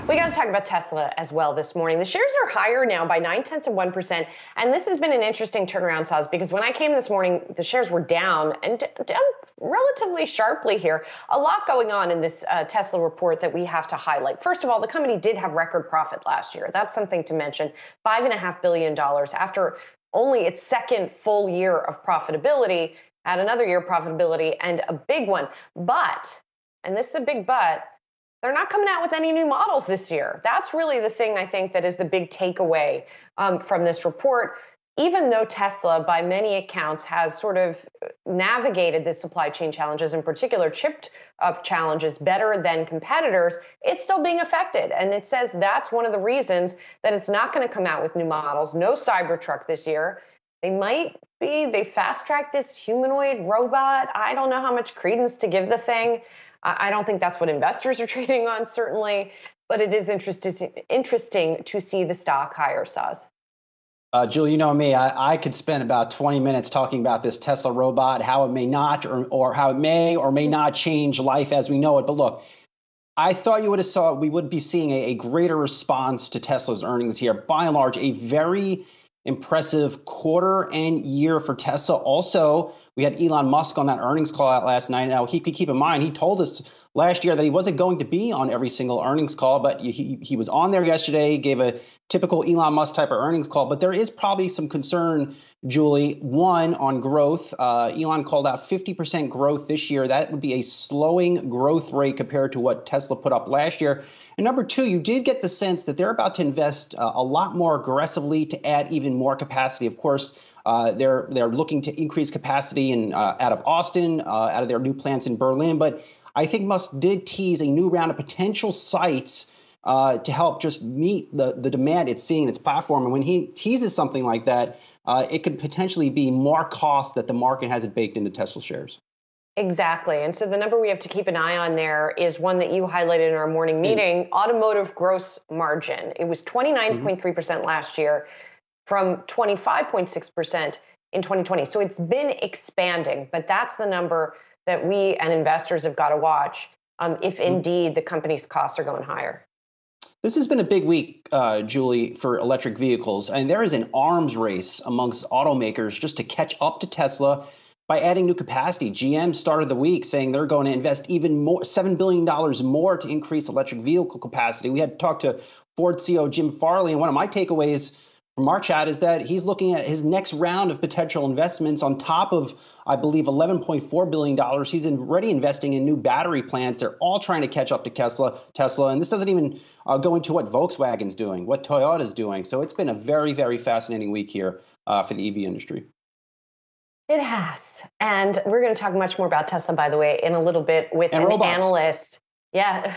We got to talk about Tesla as well this morning. The shares are higher now by 0.9%. And this has been an interesting turnaround, Sozzi, because when I came this morning, the shares were down and down relatively sharply here. A lot going on in this Tesla report that we have to highlight. First of all, the company did have record profit last year. That's something to mention. $5.5 billion after only its second full year of profitability, at another year of profitability, and a big one. But, and this is a big but, they're not coming out with any new models this year. That's really the thing I think that is the big takeaway from this report. Even though Tesla, by many accounts, has sort of navigated the supply chain challenges, in particular chip challenges, better than competitors, it's still being affected. And it says that's one of the reasons that it's not going to come out with new models. No Cybertruck this year. They fast-tracked this humanoid robot. I don't know how much credence to give the thing. I don't think that's what investors are trading on, certainly, but it is interesting to see the stock higher, Saz. Julie, you know me, I could spend about 20 minutes talking about this Tesla robot, how it may not or how it may or may not change life as we know it. But look, I thought we would be seeing a greater response to Tesla's earnings here. By and large, a very impressive quarter and year for Tesla. Also, we had Elon Musk on that earnings call out last night. Now, keep in mind, he told us last year that he wasn't going to be on every single earnings call, but he was on there yesterday, gave a typical Elon Musk type of earnings call. But there is probably some concern, Julie, one, on growth. Elon called out 50% growth this year. That would be a slowing growth rate compared to what Tesla put up last year. And number two, you did get the sense that they're about to invest a lot more aggressively to add even more capacity. Of course, they're looking to increase capacity out of Austin, out of their new plants in Berlin. But I think Musk did tease a new round of potential sites to help just meet the demand it's seeing in its platform. And when he teases something like that, it could potentially be more cost that the market hasn't baked into Tesla shares. Exactly. And so the number we have to keep an eye on there is one that you highlighted in our morning meeting, automotive gross margin. It was 29.3% last year from 25.6% in 2020. So it's been expanding, but that's the number that we and investors have got to watch if indeed the company's costs are going higher. This has been a big week, Julie, for electric vehicles. And there is an arms race amongst automakers just to catch up to Tesla by adding new capacity. GM started the week saying they're going to invest even more, $7 billion more to increase electric vehicle capacity. We had to talk to Ford CEO Jim Farley, and one of my takeaways from our chat is that he's looking at his next round of potential investments on top of, I believe, $11.4 billion. He's already investing in new battery plants. They're all trying to catch up to Tesla. And this doesn't even go into what Volkswagen's doing, what Toyota's doing. So it's been a very, very fascinating week here for the EV industry. It has. And we're going to talk much more about Tesla, by the way, in a little bit with an robots. analyst. Yeah.